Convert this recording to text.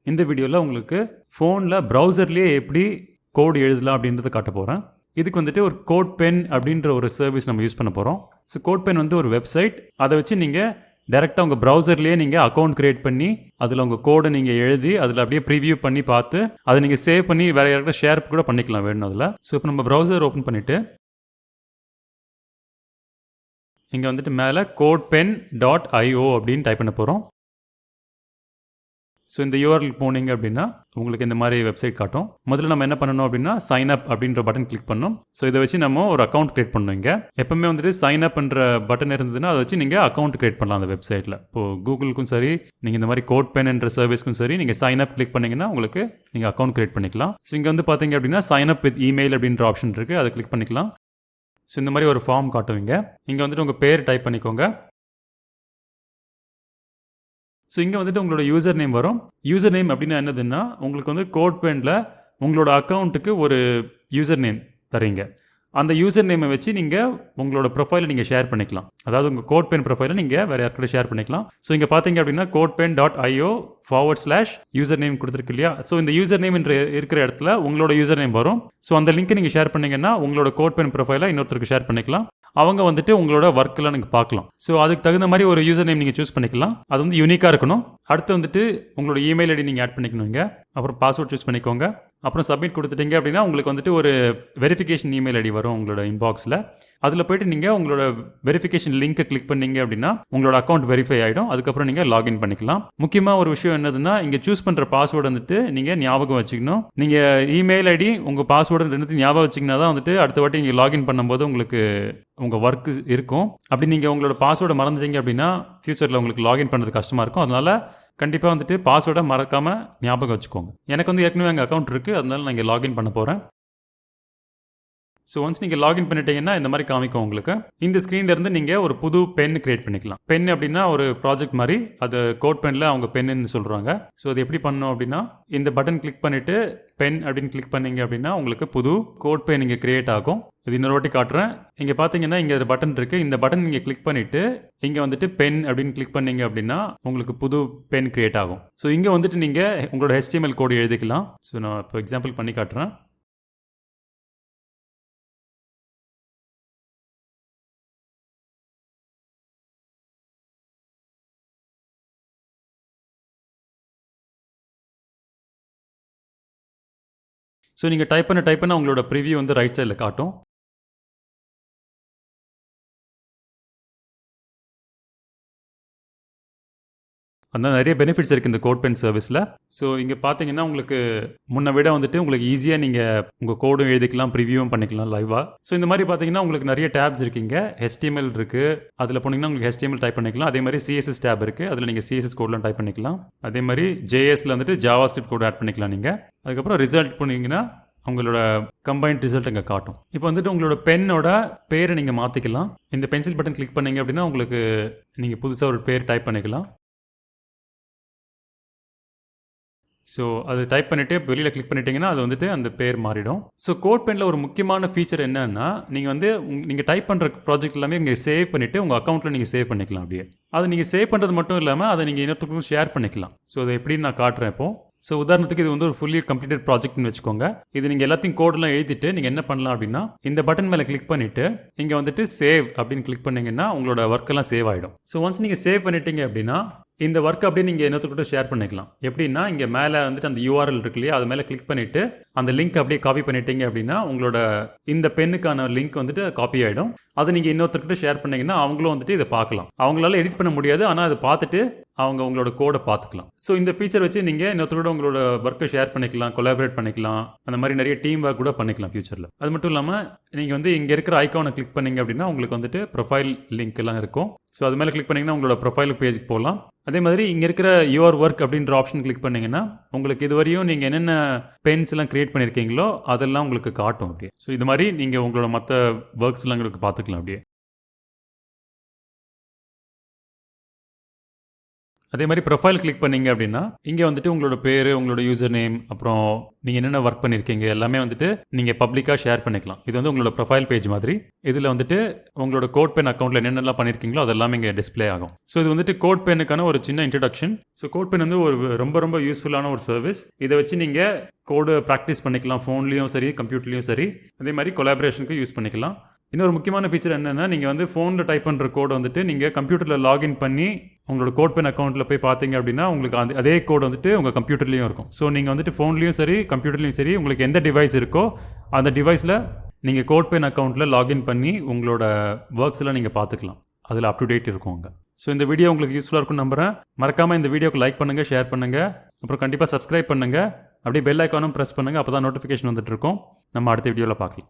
இந்த வீடியோவில் உங்களுக்கு ஃபோனில் ப்ரௌசர்லேயே எப்படி கோட் எழுதலாம் அப்படின்றத காட்ட போகிறேன். இதுக்கு வந்துட்டு ஒரு கோட் பென் அப்படின்ற ஒரு சர்வீஸ் நம்ம யூஸ் பண்ண போகிறோம். ஸோ கோட் பென் வந்து ஒரு வெப்சைட். அதை வச்சு நீங்கள் டேரெக்டாக உங்கள் ப்ரௌசர்லேயே நீங்கள் அக்கௌண்ட் க்ரியேட் பண்ணி அதில் உங்கள் கோடை நீங்கள் எழுதி அதில் அப்படியே ப்ரிவியூ பண்ணி பார்த்து அதை நீங்கள் சேவ் பண்ணி வேறு யார்கிட்ட ஷேர் கூட பண்ணிக்கலாம் வேணும் அதில். ஸோ இப்போ நம்ம ப்ரௌசர் ஓப்பன் பண்ணிவிட்டு இங்கே வந்துட்டு மேலே codepen.io அப்படின்னு டைப் பண்ண போகிறோம். ஸோ இந்த யூஆர்எல் போனீங்க அப்படின்னா உங்களுக்கு இந்த மாதிரி வெப்சைட் காட்டும். முதல்ல நம்ம என்ன பண்ணணும் அப்படின்னா சைன் அப் அப்படின்ற பட்டன் கிளிக் பண்ணணும். ஸோ இதை வச்சு நம்ம ஒரு அக்கௌண்ட் கிரியேட் பண்ணணும். இங்கே எப்பவுமே வந்துட்டு சைன் அப்ன்ற பட்டன் இருந்ததுன்னா அதை வச்சு நீங்கள் அக்கௌண்ட் கிரியேட் பண்ணலாம் அந்த வெப்சைட்டில். இப்போது கூகுளுக்கும் சரி நீங்கள் இந்த மாதிரி கோட் பென் என்ற சர்வீஸ்க்கும் சரி நீங்கள் சைன் அப் கிளிக் பண்ணிங்கன்னா உங்களுக்கு நீங்கள் அக்கௌண்ட் கிரியேட் பண்ணிக்கலாம். ஸோ இங்கே வந்து பார்த்தீங்க அப்படின்னா சைன் அப் வித் இமெயில் அப்படின்ற ஆப்ஷன் இருக்குது, அதை கிளிக் பண்ணிக்கலாம். ஸோ இந்த மாதிரி ஒரு ஃபார்ம் காட்டுவீங்க. இங்கே வந்துட்டு உங்கள் பேர் டைப் பண்ணிக்கோங்க. ஸோ இங்கே வந்துட்டு உங்களோட யூசர் நேம் வரும். யூசர் நேம் அப்படின்னா என்னதுன்னா உங்களுக்கு வந்து கோட் பெனில் உங்களோட அக்கௌண்ட்டுக்கு ஒரு யூசர் நேம் தரீங்க. அந்த யூசர் நேமை வச்சு நீங்கள் உங்களோட ப்ரொஃபைலை நீங்கள் ஷேர் பண்ணிக்கலாம். அதாவது உங்கள் கோட் பென் ப்ரொஃபைலை நீங்கள் வேறு யார்கிட்ட ஷேர் பண்ணிக்கலாம். ஸோ இங்கே பார்த்தீங்க அப்படின்னா codepen.io/ யூசர் நேம் கொடுத்துருக்கு இல்லையா. ஸோ இந்த யூசர் நேம் இருக்கிற இடத்துல உங்களோட யூசர் நேம் வரும். ஸோ அந்த லிங்க்கை நீங்கள் ஷேர் பண்ணிங்கன்னா உங்களோட கோட் பென் ப்ரொஃபைலை இன்னொருத்தருக்கு ஷேர் பண்ணிக்கலாம். அவங்க வந்துட்டு உங்களோட ஒர்க்கெல்லாம் நீங்கள் பார்க்கலாம். ஸோ அதுக்கு தகுந்த மாதிரி ஒரு யூசர் நேம் நீங்கள் சூஸ் பண்ணிக்கலாம். அது வந்து யூனிக்காக இருக்கணும். அடுத்து வந்துட்டு உங்களோட இமெயில் ஐடி நீங்கள் ஆட் பண்ணிக்கணும். இங்கே அப்புறம் பாஸ்வேர்ட் சூஸ் பண்ணிக்கோங்க. அப்புறம் சப்மிட் கொடுத்துட்டீங்க அப்படின்னா உங்களுக்கு வந்துட்டு ஒரு வெரிஃபிகேஷன் இமெயில் ஐடி வரும் உங்களோட இன்பாக்ஸில். அதில் போய்ட்டு நீங்கள் உங்களோட வெரிஃபிகேஷன் லிங்க்கை கிளிக் பண்ணீங்க அப்படின்னா உங்களோட அக்கௌண்ட் வெரிஃபை ஆகிடும். அதுக்கப்புறம் நீங்கள் லாகின் பண்ணிக்கலாம். முக்கியமாக ஒரு விஷயம் என்னதுன்னா இங்கே சூஸ் பண்ணுற பாஸ்வேர்டு வந்துட்டு நீங்கள் ஞாபகம் வச்சுக்கணும். நீங்கள் இமெயில் ஐடி உங்கள் பாஸ்வேர்டு ரெண்டுத்தையும் ஞாபகம் வச்சிங்கன்னா தான் வந்துட்டு அடுத்த வாட்டி நீங்கள் லாகின் பண்ணும்போது உங்களுக்கு உங்கள் ஒர்க்கு இருக்கும். அப்படி நீங்கள் உங்களோட பாஸ்வேர்டை மறந்துட்டீங்க அப்படின்னா ஃபியூச்சரில் உங்களுக்கு லாகின் பண்ணுறது கஷ்டமாக இருக்கும். அதனால் கண்டிப்பாக வந்துட்டு பாஸ்வேர்டை மறக்காமல் ஞாபகம் வச்சுக்கோங்க. எனக்கு வந்து ஏற்கனவே எங்கள் அக்கௌண்ட் இருக்குது, அதனால நான் இங்கே லாகின் பண்ண போகிறேன். ஸோ ஒன்ஸ் நீங்கள் லாகின் பண்ணிட்டீங்கன்னா இந்த மாதிரி காமிக்கும் உங்களுக்கு. இந்த ஸ்க்ரீன்லேருந்து நீங்கள் ஒரு புது பென் கிரியேட் பண்ணிக்கலாம். பென் அப்படின்னா ஒரு ப்ராஜெக்ட் மாதிரி, அது கோட் பெனில் அவங்க பென்னு சொல்கிறாங்க. ஸோ அது எப்படி பண்ணணும் அப்படின்னா இந்த பட்டன் கிளிக் பண்ணிவிட்டு பென் அப்படின்னு கிளிக் பண்ணீங்க அப்படின்னா உங்களுக்கு புது கோட் பென் இங்கே கிரியேட் ஆகும். இது இன்னொரு வாட்டி காட்டுறேன். இங்கே பார்த்தீங்கன்னா இங்கே ஒரு பட்டன் இருக்குது. இந்த பட்டன் நீங்கள் கிளிக் பண்ணிவிட்டு இங்கே வந்துட்டு பென் அப்படின்னு கிளிக் பண்ணீங்க அப்படின்னா உங்களுக்கு புது பென் கிரியேட் ஆகும். ஸோ இங்கே வந்துட்டு நீங்கள் உங்களோட HTML கோடு எழுதிக்கலாம். ஸோ நான் இப்போ எக்ஸாம்பிள் பண்ணி காட்டுறேன். ஸோ நீங்கள் டைப் பண்ண உங்களோட ப்ரிவியூ வந்து ரைட் சைடில் காட்டும். அதனால் நிறைய பெனிஃபிட்ஸ் இருக்குது இந்த கோட் பென் சர்வீஸில். ஸோ இங்கே பார்த்தீங்கன்னா உங்களுக்கு முன்ன விட வந்துட்டு உங்களுக்கு ஈஸியாக நீங்கள் உங்கள் கோடும் எழுதிக்கலாம், ப்ரிவியூவும் பண்ணிக்கலாம் லைவாக. ஸோ இந்த மாதிரி பார்த்தீங்கன்னா உங்களுக்கு நிறைய டேப்ஸ் இருக்குங்க. HTML இருக்குது, அதில் போனீங்கன்னா உங்களுக்கு HTML டைப் பண்ணிக்கலாம். அதே மாதிரி CSS டேப் இருக்குது, அதில் நீங்கள் CSS கோட்லாம் டைப் பண்ணிக்கலாம். அதே மாதிரி JSல வந்துட்டு ஜாவாஸ்கிரிப்ட் கோட் ஆட் பண்ணிக்கலாம் நீங்கள். அதுக்கப்புறம் ரிசல்ட் போனீங்கன்னா உங்களோட கம்பைன்ட் ரிசல்ட் இங்கே காட்டும். இப்போ வந்துட்டு உங்களோட பென்னோட பேரை நீங்கள் மாற்றிக்கலாம். இந்த பென்சில் பட்டன் கிளிக் பண்ணீங்க அப்படின்னா உங்களுக்கு நீங்கள் புதுசாக ஒரு பேர் டைப் பண்ணிக்கலாம். ஸோ அது டைப் பண்ணிவிட்டு வெளியில் கிளிக் பண்ணிட்டீங்கன்னா அது வந்துட்டு அந்த பேர் மாறிடும். ஸோ கோட் பெனில் ஒரு முக்கியமான ஃபீச்சர் என்னன்னா நீங்கள் வந்து நீங்கள் டைப் பண்ணுற ப்ராஜெக்ட் எல்லாமே இங்கே சேவ் பண்ணிவிட்டு உங்கள் அக்கௌண்ட்டில் நீங்கள் சேவ் பண்ணிக்கலாம். அப்படியே அது நீங்கள் சேவ் பண்ணுறது மட்டும் இல்லாமல் அதை நீங்கள் இன்னொருத்தருக்கும் ஷேர் பண்ணிக்கலாம். ஸோ அதை எப்படின்னு நான் காட்டுறேன் இப்போது. ஸோ உதாரணத்துக்கு இது வந்து ஒரு ஃபுல்லி கம்ப்ளீட்டட் ப்ராஜெக்ட்னு வச்சுக்கோங்க. இது நீங்கள் எல்லாத்தையும் கோடெலாம் எழுதிட்டு நீங்கள் என்ன பண்ணலாம் அப்படின்னா இந்த பட்டன் மேலே கிளிக் பண்ணிவிட்டு இங்கே வந்துட்டு சேவ் அப்படின்னு கிளிக் பண்ணிங்கன்னா உங்களோட ஒர்க்கெல்லாம் சேவ் ஆகிடும். ஸோ ஒன்ஸ் நீங்கள் சேவ் பண்ணிட்டீங்க அப்படின்னா இந்த ஒர்க் அப்படியே நீங்கள் இன்னொருத்தர்கிட்ட ஷேர் பண்ணிக்கலாம். எப்படின்னா இங்கே மேலே வந்துட்டு அந்த URL இருக்கு இல்லையா, அது மேலே கிளிக் பண்ணிவிட்டு அந்த லிங்க் அப்படியே காப்பி பண்ணிட்டீங்க அப்படின்னா உங்களோட இந்த பென்னுக்கான லிங்க் வந்துட்டு காப்பி ஆகிடும். அதை நீங்கள் இன்னொருத்தர்கிட்ட ஷேர் பண்ணிங்கன்னா அவங்களும் வந்துட்டு இதை பார்க்கலாம். அவங்களால எடிட் பண்ண முடியாது, ஆனால் அதை பார்த்துட்டு அவங்க உங்களோட கோடை பார்த்துக்கலாம். ஸோ இந்த ஃபீச்சர் வச்சு நீங்கள் இன்னொருத்தரோட உங்களோட ஒர்க்கை ஷேர் பண்ணிக்கலாம், கொலாபரேட் பண்ணிக்கலாம். அந்த மாதிரி நிறைய டீம் ஒர்க் கூட பண்ணிக்கலாம் ஃபியூச்சரில். அது மட்டும் இல்லாமல் நீங்கள் வந்து இங்கே இருக்கிற ஐக்கானை கிளிக் பண்ணிங்க அப்படின்னா உங்களுக்கு வந்துட்டு ப்ரொஃபைல் லிங்க் எல்லாம் இருக்கும். ஸோ அது மேலே கிளிக் பண்ணிங்கன்னா உங்களோட ப்ரொஃபைல் பேஜுக்கு போகலாம். அதே மாதிரி இங்கே இருக்கிற யுவர் ஒர்க் அப்படின்ற ஆப்ஷன் கிளிக் பண்ணிங்கன்னா உங்களுக்கு இதுவரையும் நீங்கள் என்னென்ன பென்ஸ் எல்லாம் க்ரியேட் பண்ணியிருக்கீங்களோ அதெல்லாம் உங்களுக்கு காட்டும் அப்படியே. ஸோ இது மாதிரி நீங்கள் உங்களோட மற்ற ஒர்க்ஸ் எல்லாம் உங்களுக்கு பார்த்துக்கலாம் அப்படியே. அதே மாதிரி ப்ரொஃபைல் கிளிக் பண்ணீங்க அப்படின்னா இங்கே வந்துட்டு உங்களோட பேர், உங்களோட யூசர் நேம், அப்புறம் நீங்கள் என்னென்ன ஒர்க் பண்ணியிருக்கீங்க எல்லாமே வந்துட்டு நீங்கள் பப்ளிக்காக ஷேர் பண்ணிக்கலாம். இது வந்து உங்களோட ப்ரொஃபைல் பேஜ் மாதிரி. இதில் வந்துட்டு உங்களோட கோட் பென் அக்கௌண்ட்டில் என்னென்னலாம் பண்ணியிருக்கீங்களோ அதெல்லாமே இங்கே டிஸ்ப்ளே ஆகும். ஸோ இது வந்துட்டு கோட் பென்னுக்கான ஒரு சின்ன இன்ட்ரடக்ஷன். ஸோ கோட் பென் வந்து ஒரு ரொம்ப யூஸ்ஃபுல்லான ஒரு சர்வீஸ். இதை வச்சு நீங்கள் கோடு ப்ராக்டிஸ் பண்ணிக்கலாம், ஃபோன்லேயும் சரி கம்ப்யூட்டர்லேயும் சரி. அதே மாதிரி கொலாபரேஷனுக்கு யூஸ் பண்ணிக்கலாம். இன்னொரு முக்கியமான ஃபீச்சர் என்னென்னா, நீங்கள் வந்து ஃபோனில் டைப் பண்ணுற கோடு வந்துட்டு நீங்கள் கம்ப்யூட்டரில் லாகின் பண்ணி உங்களோட கோட் பென் அக்கௌண்ட்டில் போய் பார்த்தீங்க அப்படின்னா உங்களுக்கு அதே கோடு வந்துட்டு உங்கள் கம்ப்யூட்டர்லேயும் இருக்கும். ஸோ நீங்கள் வந்துட்டு ஃபோன்லேயும் சரி கம்ப்யூட்டர்லேயும் சரி உங்களுக்கு எந்த டிவைஸ் இருக்கோ அந்த டிவைஸில் நீங்கள் கோட் பென் அக்கௌண்ட்டில் லாகின் பண்ணி உங்களோட ஒர்க்ஸ் எல்லாம் நீங்கள் பார்த்துக்கலாம். அதில் அப் டு டேட் இருக்கும் அங்கே. ஸோ இந்த வீடியோ உங்களுக்கு யூஸ்ஃபுல்லாக இருக்கும்னு நம்புகிறேன். மறக்காமல் இந்த வீடியோக்கு லைக் பண்ணுங்கள், ஷேர் பண்ணுங்கள், அப்புறம் கண்டிப்பாக சப்ஸ்கிரைப் பண்ணுங்கள். அப்படியே பெல் ஐக்கானும் ப்ரெஸ் பண்ணுங்கள். அப்போ தான் நோட்டிஃபிகேஷன் வந்துட்டு இருக்கும். நம்ம அடுத்த வீடியோவில் பார்க்கலாம்.